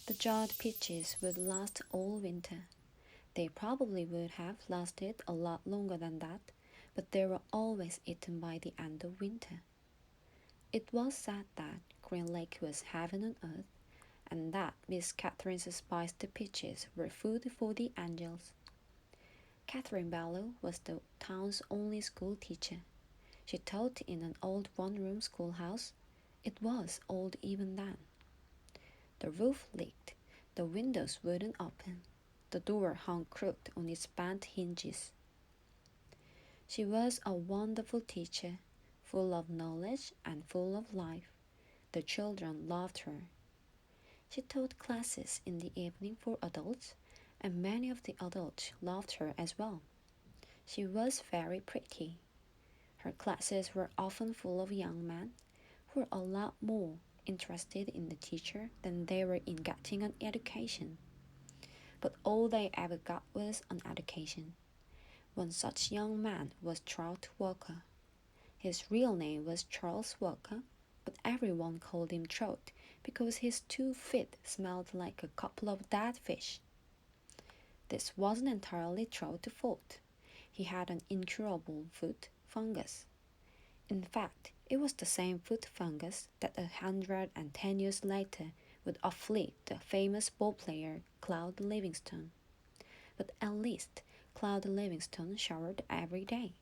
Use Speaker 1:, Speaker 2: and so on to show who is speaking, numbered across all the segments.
Speaker 1: The jarred peaches would last all winter. They probably would have lasted a lot longer than that, but they were always eaten by the end of winter. It was said that Green Lake was heaven on earth, and that Miss Catherine's spiced peaches were food for the angels. Catherine Barlow was the town's only school teacher. She taught in an old one-room schoolhouse. It was old even then. The roof leaked, the windows wouldn't open, the door hung crooked on its bent hinges. She was a wonderful teacher, full of knowledge and full of life. The children loved her. She taught classes in the evening for adults, and many of the adults loved her as well. She was very pretty. Her classes were often full of young men who were a lot more interested in the teacher than they were in getting an education. But all they ever got was an education. One such young man was Trout Walker. His real name was Charles Walker, but everyone called him Trout because his 2 feet smelled like a couple of dead fish. This wasn't entirely Trout's fault. He had an incurable foot fungus. In fact, it was the same foot fungus that 110 years later would afflict the famous ball player Claude Livingstone. But at least Claude Livingstone showered every day.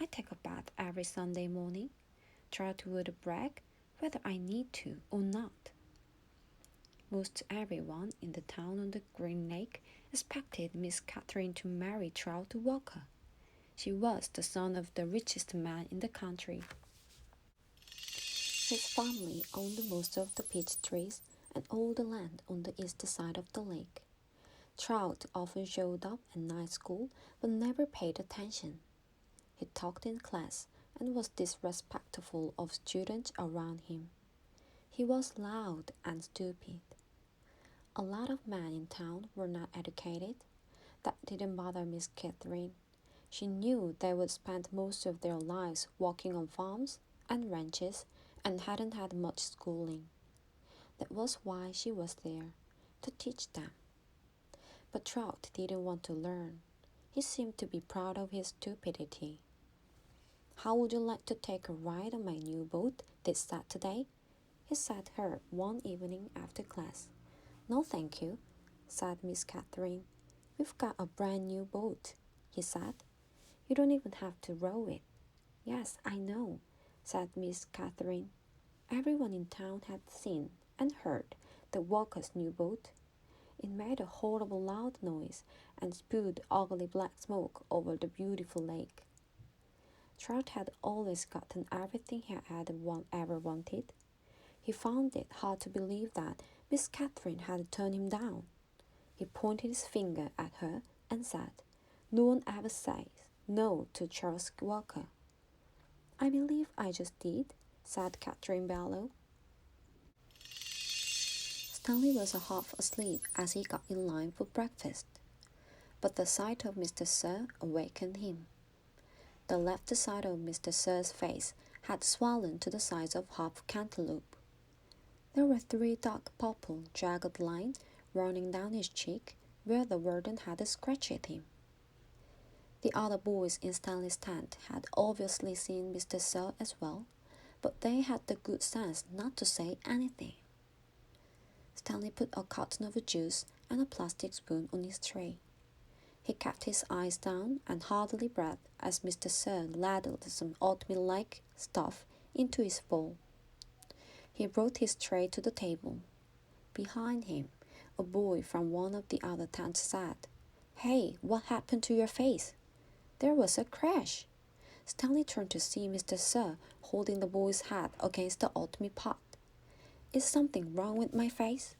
Speaker 1: I take a bath every Sunday morning. Trout would brag, whether I need to or not. Most everyone in the town on the Green Lake expected Miss Catherine to marry Trout Walker. She was the son of the richest man in the country. His family owned most of the peach trees and all the land on the east side of the lake. Trout often showed up at night school but never paid attention. He talked in class and was disrespectful of students around him. He was loud and stupid. A lot of men in town were not educated. That didn't bother Miss Catherine. She knew they would spend most of their lives working on farms and ranches and hadn't had much schooling. That was why she was there, to teach them. But Trout didn't want to learn. He seemed to be proud of his stupidity. "How would you like to take a ride on my new boat this Saturday?" he said to her one evening after class. "No, thank you," said Miss Catherine. "We've got a brand new boat," he said. "You don't even have to row it." "Yes, I know," said Miss Catherine. Everyone in town had seen and heard the Walker's new boat. It made a horrible loud noise and spewed ugly black smoke over the beautiful lake. Trout had always gotten everything he had ever wanted. He found it hard to believe that Miss Catherine had turned him down. He pointed his finger at her and said, "No one ever says no to Charles Walker." "I believe I just did," said Catherine Barlow. Stanley was half asleep as he got in line for breakfast, but the sight of Ms.Sir awakened him. The left side of Ms.Sir's face had swollen to the size of half cantaloupe. There were 3 dark purple, jagged lines running down his cheek where the warden had scratched him. The other boys in Stanley's tent had obviously seen Ms.Sir as well, but they had the good sense not to say anything. Stanley put a carton of juice and a plastic spoon on his tray. He kept his eyes down and hardly breathed as Ms.Sir ladled some oatmeal-like stuff into his bowl. He brought his tray to the table. Behind him, a boy from one of the other tents said, "Hey, what happened to your face?" There was a crash. Stanley turned to see Ms.Sir holding the boy's head against the oatmeal pot. "Is something wrong with my face?"